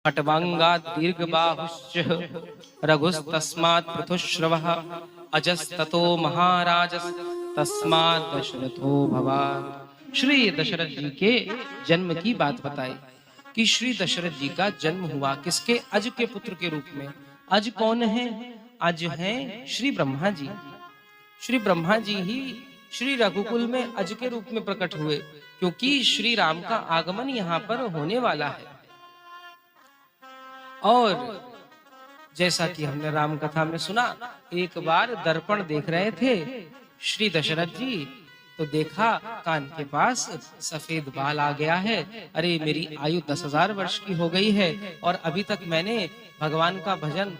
खट्वांगात् दीर्घबाहुश्च रघुस्तस्मात् पृथुश्रवः अजस्ततो महाराजस्तस्मात् दशरथो भवात्। श्री दशरथ जी के जन्म की बात बताई कि श्री दशरथ जी का जन्म हुआ किसके? अज के पुत्र के रूप में। अज कौन है? अज है श्री ब्रह्मा जी। श्री ब्रह्मा जी ही श्री रघुकुल में अज के रूप में प्रकट हुए, क्योंकि श्री राम का आगमन यहाँ पर होने वाला है। और जैसा कि हमने राम कथा में सुना, एक बार दर्पण देख रहे थे श्री दशरथ जी, तो देखा कान के पास सफेद बाल आ गया है। अरे मेरी आयु 10,000 वर्ष की हो गई है और अभी तक मैंने भगवान का भजन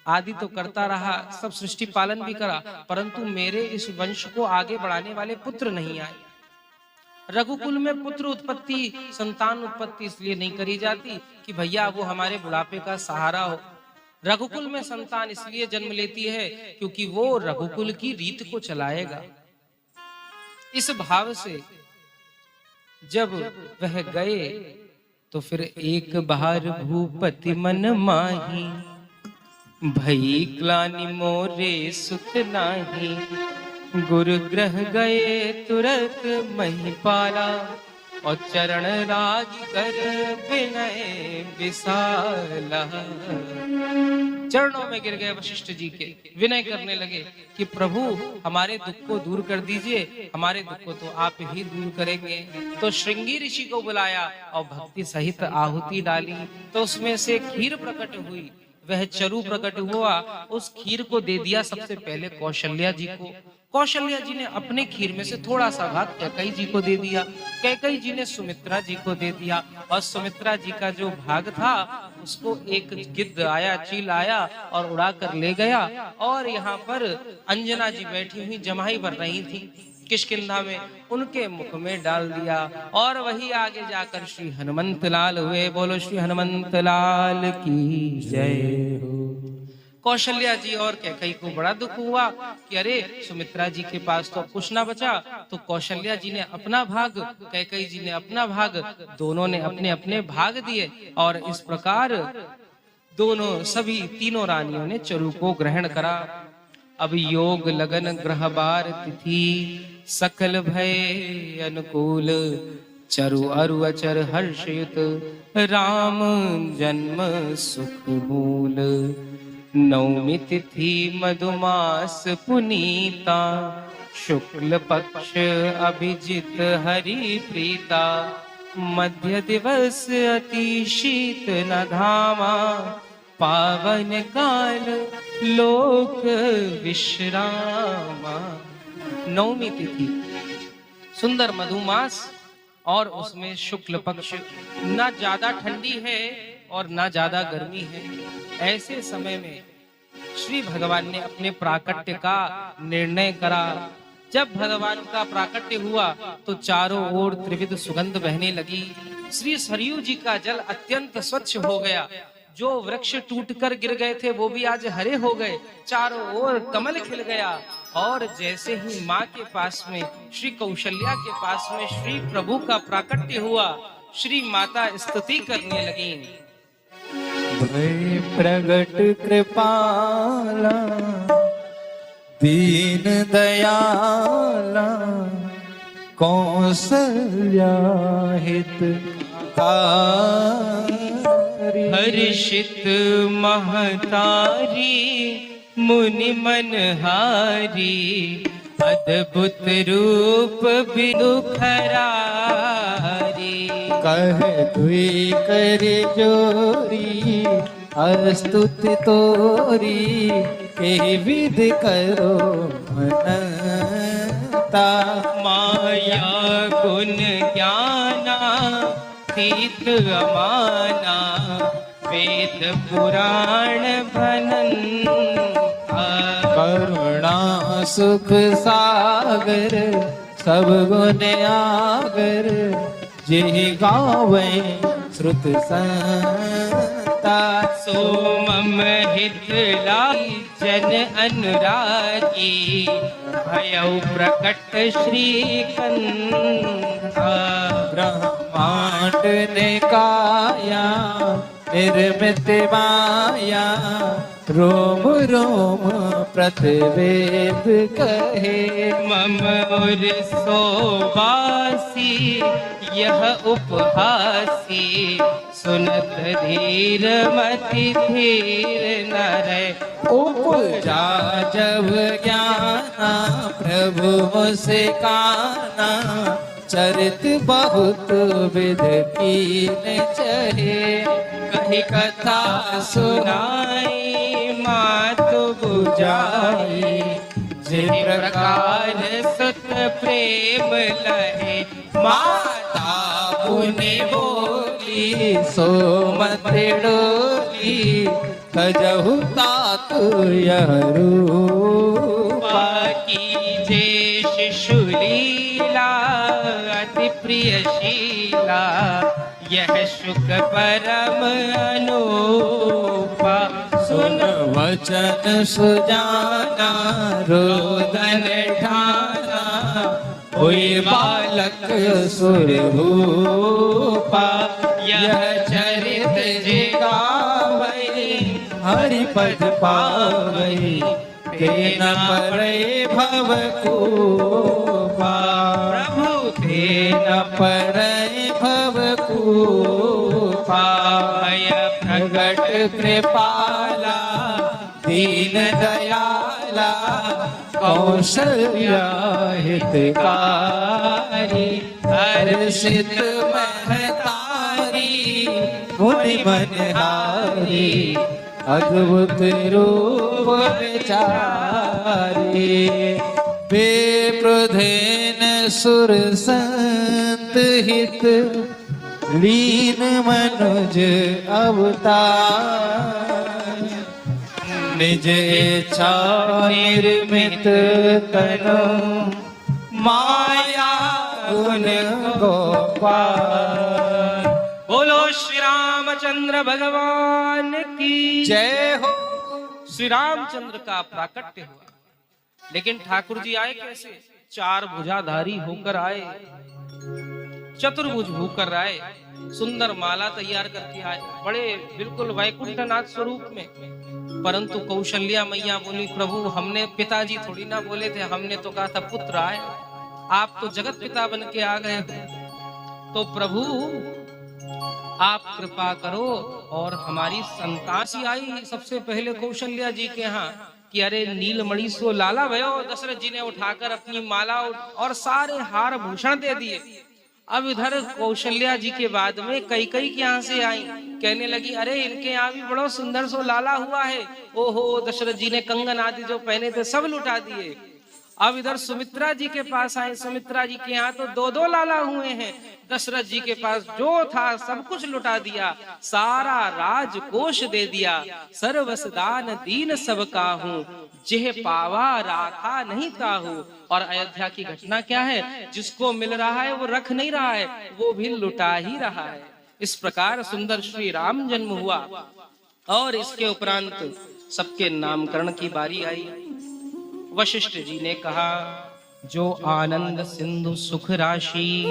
आदि तो करता रहा, सब सृष्टि पालन भी करा, परंतु मेरे इस वंश को आगे बढ़ाने वाले पुत्र नहीं आए। रघुकुल में पुत्र उत्पत्ति, संतान उत्पत्ति इसलिए नहीं करी जाती कि भैया वो हमारे बुढ़ापे का सहारा हो। रघुकुल में संतान इसलिए जन्म लेती है क्योंकि वो रघुकुल की रीत को चलाएगा। इस भाव से जब वह गए तो फिर एक बार भूपति मन माही, भई ग्लानि मोरे सुत नाही। गुरु ग्रह गए तुरत महिपाला, और चरण राज कर विनय विशाला। चरणों में गिर गए वशिष्ठ जी के, विनय करने लगे कि प्रभु हमारे दुख को दूर कर दीजिए, हमारे दुख को तो आप ही दूर करेंगे। तो श्रृंगी ऋषि को बुलाया और भक्ति सहित आहुति डाली, तो उसमें से खीर प्रकट हुई। वह चरु प्रकट हुआ, उस खीर को दे दिया सबसे पहले कौशल्या जी को। कौशल्या जी ने अपने खीर में से थोड़ा सा भाग कैकई जी को दे दिया, कैकई जी ने सुमित्रा जी को दे दिया, और सुमित्रा जी का जो भाग था उसको एक गिद्ध आया, चील आया और उड़ा कर ले गया। और यहाँ पर अंजना जी बैठी हुई जमाई भर रही थी किष्किंधा में, उनके मुख में डाल दिया। और वही आगे जाकर श्री हनुमंत लाल हुए। बोलो श्री हनुमंत लाल की जय हो। कौशल्या जी और कैकई को बड़ा दुख हुआ कि अरे सुमित्रा जी के पास तो कुछ ना बचा। तो कौशल्या जी ने अपना भाग, कैकई जी ने अपना भाग, दोनों ने अपने अपने भाग दिए। और इस प्रकार दोनों सभी तीनों रानियों ने चरु को ग्रहण करा। अब योग लगन ग्रह बार तिथि, सकल भय अनुकूल। चरु अरु अचर हर्षयुत, राम जन्म सुख मूल। नवमी तिथि मधुमास पुनीता, शुक्ल पक्ष अभिजित हरि प्रीता। मध्य दिवस अति शीत न धामा, पावन काल लोक विश्रामा। नवमी तिथि, सुंदर मधुमास, और उसमें शुक्ल पक्ष, ना ज्यादा ठंडी है और ना ज्यादा गर्मी है। ऐसे समय में श्री भगवान ने अपने प्राकट्य का निर्णय करा। जब भगवान का प्राकट्य हुआ तो चारों ओर त्रिविध सुगंध बहने लगी। श्री सरयू जी का जल अत्यंत स्वच्छ हो गया। जो वृक्ष टूटकर गिर गए थे वो भी आज हरे हो गए। चारों ओर कमल खिल गया। और जैसे ही माँ के पास में, श्री कौशल्या के पास में श्री प्रभु का प्राकट्य हुआ, श्री माता स्तुति करने लगी। भय प्रगट कृपाला, दीन दयाला। कौसल्या हित हर्षित महतारी, मुनि मनहारी। अद्भुत रूप बिनु खरारी। कह दुई कर जोरी, अस्तुति तोरी। के विध करो मनता, माया गुण ज्ञाना तीत अमाना। वेद पुराण भनंता, करुणा सुख सागर। सब गुण आगर, जे गावे श्रुत संता। सो मम हित लाई जन अनुरागी। भयउ प्रकट श्रीकंठा। ब्रह्मांड ने काया, निर्मित माया रोम रोम प्रतिवेद कहे। मम और सोबासी यह उपहासी सुनत धीर मति धीर न रहे। उपजा जब ज्ञाना प्रभु मुस्काना चरित बहुत विध कीन चहे। कही कथा सुनाई मातु बुझाई जिन प्रकार सुत प्रेम लहे। माता पुनि बोली सो मत डोली कजहु तातु यह रूपा। की जे शिशु लीला अति प्रिय शीला यह शुक परम अनूपा। सुन वचन सुजाना रोदन ठाना हुई बालक सुरभूपा। यह चरित जे गावई हरि पद पावई तेन परे भव कूपा। प्रभु तेन परे भव कूपा। भय प्रगट कृपाला दीन दयाला कौशल्या हितकारी। हर्षित महतारी मुनि मनहारी अद्भुत रूप विचारी। विप्रधेन सुर संत हित लीन मनुज अवतार। निज इच्छा निर्मित तनु माया गुण गोपाल। बोलो श्री रामचंद्र भगवान की जय हो। श्री रामचंद्र का प्राकट्य हुआ, लेकिन ठाकुर जी आए कैसे? चार भुजाधारी होकर आए, चतुर्भुज होकर आए, सुंदर माला तैयार करके आए, बड़े बिल्कुल वैकुंठनाथ स्वरूप में। परंतु कौशल्या मैया बोली, प्रभु हमने, पिताजी थोड़ी ना बोले थे, हमने तो कहा था पुत्र आए, आप तो जगत पिता बन के आ गए हो, तो प्रभु आप कृपा करो और हमारी संतान सी आई सबसे पहले कौशल्या जी के यहाँ कि अरे नीलमणि सो लाला भयो। दशरथ जी ने उठाकर अपनी माला और सारे हार भूषण दे दिए। अब इधर कौशल्या जी के बाद में कैकेयी के यहाँ से आई, कहने लगी अरे इनके यहाँ भी बड़ा सुंदर सो लाला हुआ है। ओहो, दशरथ जी ने कंगन आदि जो पहने थे सब लुटा दिए। अब इधर सुमित्रा जी के पास आए, सुमित्रा जी के यहाँ तो दो दो लाला हुए हैं। दशरथ जी के पास जो था सब कुछ लुटा दिया, सारा राजकोष दे दिया। सर्वस दान दीन सब काहू जेह पावा राखा नहीं ताहू। और अयोध्या की घटना क्या है? जिसको मिल रहा है वो रख नहीं रहा है, वो भी लुटा ही रहा है। इस प्रकार सुंदर श्री राम जन्म हुआ और इसके उपरांत सबके नामकरण की बारी आई। वशिष्ठ जी ने कहा, जो आनंद सिंधु सुख राशि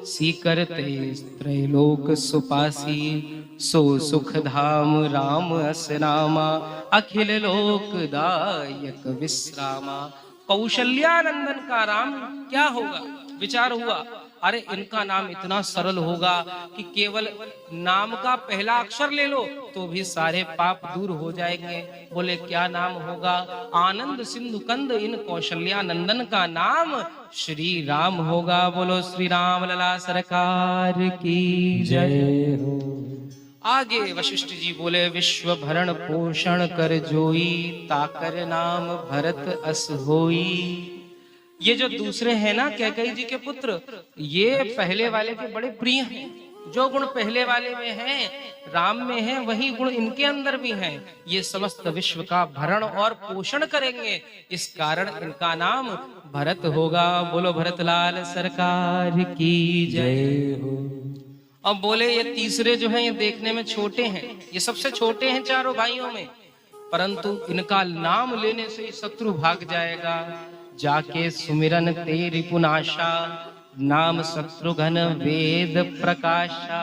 सीकरते त्रैलोक सुपासी सो सुख धाम राम अस नामा अखिल लोक दायक विश्रामा। कौशल्यानंदन का राम क्या होगा? विचार हुआ, अरे इनका नाम इतना सरल होगा कि केवल नाम का पहला अक्षर ले लो तो भी सारे पाप दूर हो जाएंगे। बोले क्या नाम होगा? आनंद सिंधु कंद इन कौशल्यानंदन का नाम श्री राम होगा। बोलो श्री राम लला सरकार की जय हो। आगे वशिष्ठ जी बोले, विश्व भरण पोषण कर जोई ताकर नाम भरत अस होई। ये जो दूसरे हैं ना कैकेयी जी के पुत्र, ये पहले वाले के बड़े प्रिय हैं। जो गुण पहले वाले में हैं, राम में हैं, वही गुण इनके अंदर भी हैं। ये समस्त विश्व का भरण और पोषण करेंगे, इस कारण इनका नाम भरत होगा। बोलो भरतलाल सरकार की जय हो। अब बोले ये तीसरे जो हैं ये देखने में छोटे हैं, ये सबसे छोटे हैं चारों भाइयों में, परंतु इनका नाम लेने से शत्रु भाग जाएगा। जाके सुमिरन तेरी पुनाशा नाम शत्रुघ्न वेद प्रकाशा।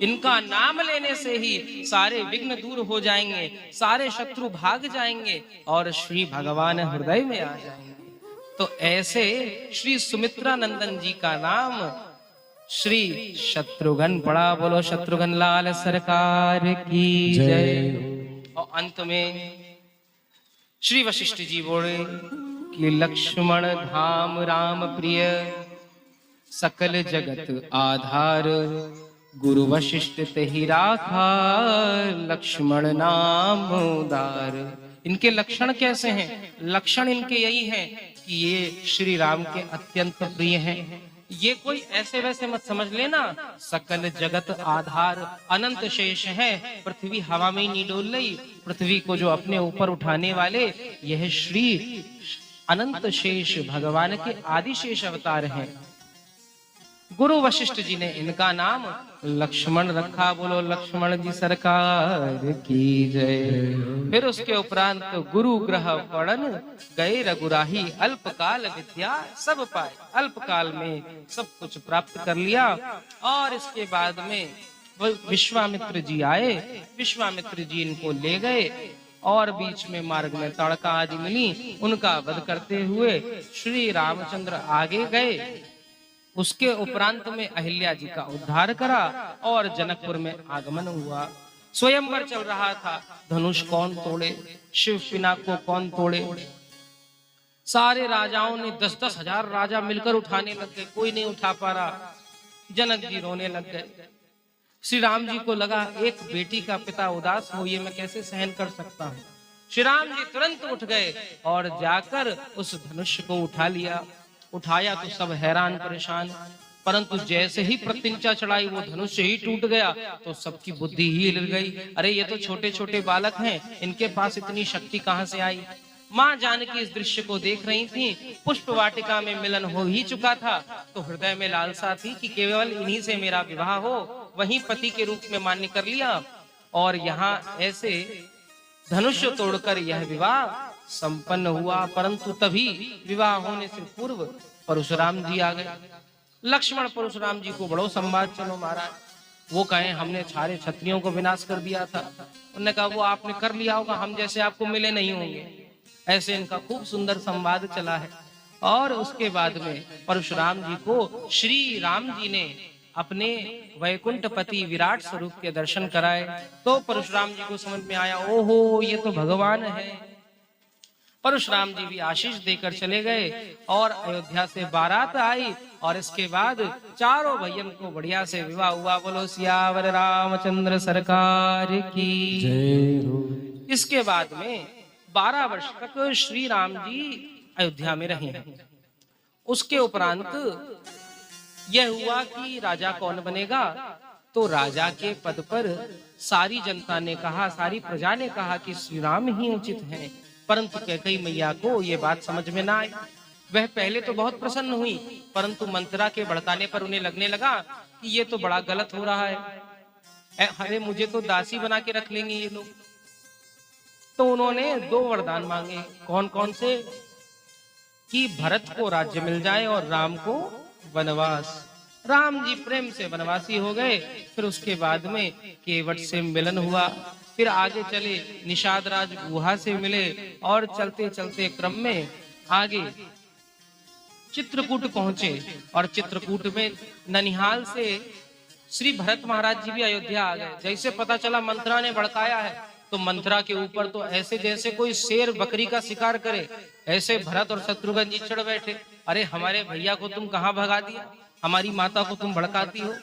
इनका नाम लेने से ही सारे विघ्न दूर हो जाएंगे, सारे शत्रु भाग जाएंगे और श्री भगवान हृदय में आ जाएंगे। तो ऐसे श्री सुमित्रा नंदन जी का नाम श्री शत्रुघ्न पड़ा। बोलो शत्रुघ्न लाल सरकार की जय। और अंत में श्री वशिष्ठ जी बोले कि लक्ष्मण धाम राम प्रिय, सकल जगत आधार, गुरु वशिष्ठ तेहि राखा, लक्ष्मण नाम उदार। इनके लक्षण कैसे हैं? लक्षण इनके यही हैं कि ये श्री राम के अत्यंत प्रिय हैं। ये कोई ऐसे वैसे मत समझ लेना। सकल जगत आधार, अनंत शेष है, पृथ्वी हवा में ही नहीं डोल रही। पृथ्वी को जो अपने ऊपर उठाने वाले यह श्री अनंत शेष भगवान के आदि शेष अवतार हैं। गुरु वशिष्ठ जी ने इनका नाम लक्ष्मण रखा। बोलो लक्ष्मण जी सरकार की जय। फिर उसके उपरांत गुरु ग्रह पड़न गए रघुराही, अल्पकाल विद्या सब पाए। अल्पकाल में सब कुछ प्राप्त कर लिया। और इसके बाद में विश्वामित्र जी आए। विश्वामित्र जी इनको ले गए और बीच में मार्ग में तड़का आदि मिली, उनका वध करते हुए श्री रामचंद्र आगे गए। उसके उपरांत में अहिल्या जी का उद्धार करा और जनकपुर में आगमन हुआ। स्वयंवर चल रहा था। धनुष कौन तोड़े, शिव पिनाक को कौन तोड़े। सारे राजाओं ने 10-10 हजार राजा मिलकर उठाने लग गए, कोई नहीं उठा पा रहा। जनक जी रोने लग गए। श्री राम जी को लगा एक बेटी का पिता उदास हो, ये मैं कैसे सहन कर सकता हूँ। श्री राम जी तुरंत उठ गए और जाकर उस धनुष को उठा लिया। उठाया तो सब हैरान परेशान, परंतु जैसे ही प्रतिज्ञा चढ़ाई वो धनुष ही टूट गया तो सबकी बुद्धि ही हिल गई। अरे ये तो छोटे छोटे बालक हैं, इनके पास इतनी शक्ति कहां से आई। माँ जानकी इस दृश्य को देख रही थी। पुष्प वाटिका में मिलन हो ही चुका था, तो हृदय में लालसा थी कि केवल इन्हीं से मेरा विवाह हो। वहीं पति के रूप में मान्य कर लिया और यहाँ ऐसे धनुष तोड़कर यह विवाह संपन्न हुआ। परंतु तभी विवाह होने से पूर्व परशुराम जी आ गए। लक्ष्मण परशुराम जी को बड़ो संवाद, चलो महाराज, वो कहें हमने सारे क्षत्रियों को विनाश कर दिया था। उन्होंने कहा वो आपने कर लिया होगा, हम जैसे आपको मिले नहीं होंगे। ऐसे इनका खूब सुंदर संवाद चला है। और उसके बाद में परशुराम जी को श्री राम जी ने अपने वैकुंठपति विराट स्वरूप के दर्शन कराए। तो परशुराम जी को समझ में आया, ओहो ये तो भगवान है। परशुराम जी भी आशीष देकर चले गए और अयोध्या से बारात आई और इसके बाद चारों भैयन को बढ़िया से विवाह हुआ। बोलो सियावर रामचंद्र सरकार की जय। इसके बाद में 12 वर्ष तक श्री राम जी अयोध्या में रहे हैं। उसके उपरांत यह हुआ कि राजा कौन बनेगा। तो राजा के पद पर सारी जनता ने कहा, सारी प्रजा ने कहा कि श्री राम ही उचित हैं। परंतु कैकेयी मैया को ये बात समझ में ना आई। वह पहले तो बहुत प्रसन्न हुई, परंतु मंत्रा के भड़काने पर उन्हें लगने लगा कि ये तो बड़ा गलत हो रहा है। अरे मुझे तो दासी बना के रख लेंगे ये लोग। तो उन्होंने 2 वरदान मांगे। कौन कौन से? कि भरत को राज्य मिल जाए और राम को वनवास। राम जी प्रेम से वनवासी हो गए। फिर उसके बाद में केवट से मिलन हुआ। फिर आगे चले निषाद राज गुहा से मिले और चलते चलते क्रम में आगे चित्रकूट पहुंचे और चित्रकूट में ननिहाल से श्री भरत महाराज जी भी अयोध्या आ गए। जैसे पता चला मंत्रा ने भड़काया है तो मंत्रा के ऊपर तो ऐसे जैसे कोई शेर बकरी का शिकार करे, ऐसे भरत और शत्रुघ्न जी चढ़ बैठे। अरे हमारे भैया को तुम कहाँ भगा दिया, हमारी माता को तुम भड़काती हो।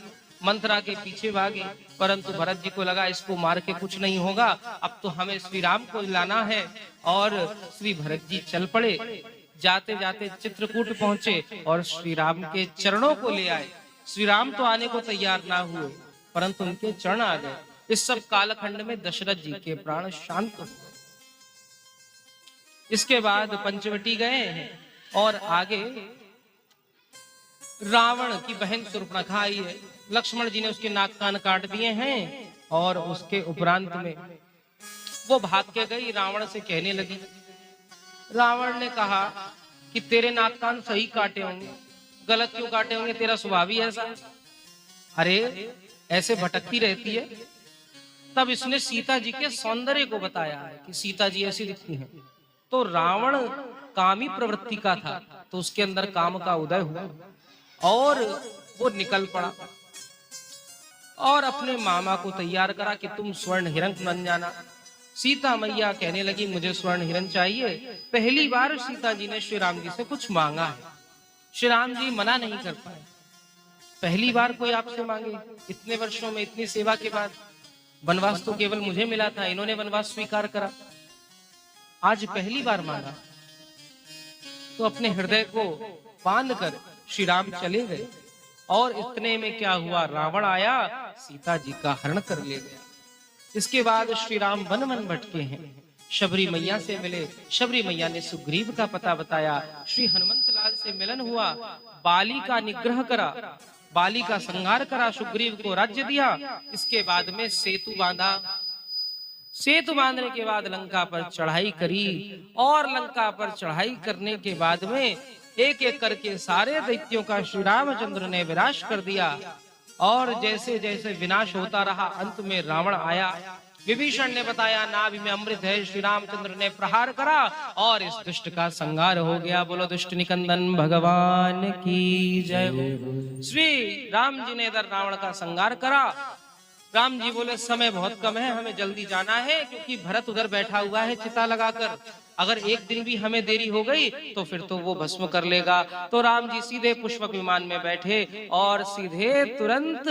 मंत्रा के पीछे भागे, परंतु भरत जी को लगा इसको मार के कुछ नहीं होगा, अब तो हमें श्री राम को लाना है। और श्री भरत जी चल पड़े। जाते जाते चित्रकूट पहुंचे और श्री राम के चरणों को ले आए। श्री राम तो आने को तैयार ना हुए, परंतु उनके चरण आ गए। इस सब कालखंड में दशरथ जी के प्राण शांत हुए। इसके बाद पंचवटी गए हैं और आगे रावण की बहन शूर्पणखा आई है। लक्ष्मण जी ने उसके नाक कान काट दिए हैं और उसके उपरांत में वो भाग के गई, रावण से कहने लगी। रावण ने कहा कि तेरे नाक कान सही काटे होंगे, गलत क्यों काटे होंगे, तेरा स्वभाव ही ऐसा। अरे ऐसे भटकती रहती है। तब इसने सीता जी के सौंदर्य को बताया है कि सीता जी ऐसी दिखती हैं। तो रावण कामी प्रवृत्ति का था, तो उसके अंदर काम का उदय हुआ और वो निकल पड़ा और अपने मामा को तैयार करा कि तुम स्वर्ण हिरण बन जाना। सीता मैया कहने लगी मुझे स्वर्ण हिरण चाहिए। पहली बार सीता जी ने श्री राम जी से कुछ मांगा है। श्री राम जी मना नहीं कर पाए। पहली बार कोई आपसे मांगे इतने वर्षों में, इतनी सेवा के बाद। वनवास तो केवल मुझे मिला था, इन्होंने वनवास स्वीकार करा, आज पहली बार मांगा। तो अपने हृदय को बांधकर श्री राम चले गए और इतने में क्या हुआ, रावण आया, सीता जी का हरण कर ले गया। इसके बाद श्री राम वन वन भटके हैं, शबरी मैया से मिले। शबरी मैया ने सुग्रीव का पता बताया। श्री हनुमंत लाल से मिलन हुआ, बाली का निग्रह करा, बाली का संहार करा, सुग्रीव को राज्य दिया। इसके बाद में सेतु बांधा। सेतु बांधने के बाद लंका पर चढ़ाई करी और लंका पर चढ़ाई करने के बाद में एक एक करके सारे दैत्यों का श्री रामचंद्र ने विनाश कर दिया। और जैसे जैसे विनाश होता रहा, अंत में रावण आया। विभीषण ने बताया नाभि में अमृत है, श्री रामचंद्र ने प्रहार करा और इस दुष्ट का संहार हो गया। बोलो दुष्ट निकंदन भगवान की जय हो। श्री राम जी ने इधर रावण का संहार करा। राम जी बोले समय बहुत कम है, हमें जल्दी जाना है, क्योंकि भरत उधर बैठा हुआ है चिता लगाकर। अगर एक दिन भी हमें देरी हो गई तो फिर तो वो भस्म कर लेगा। तो राम जी सीधे पुष्पक विमान में बैठे और सीधे तुरंत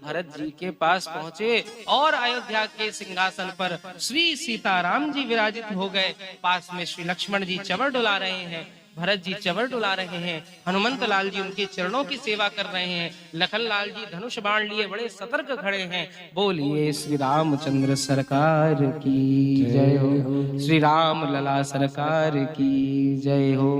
भरत जी के पास पहुंचे और अयोध्या के सिंहासन पर श्री सीताराम जी विराजित हो गए। पास में श्री लक्ष्मण जी चवर डुला रहे हैं, भरत जी चवर डुला रहे हैं, हनुमंत लाल जी उनके चरणों की सेवा कर रहे हैं, लखन लाल जी धनुष बाण लिए बड़े सतर्क खड़े हैं। बोलिए श्री रामचंद्र सरकार की जय हो, श्री राम लला सरकार की जय हो।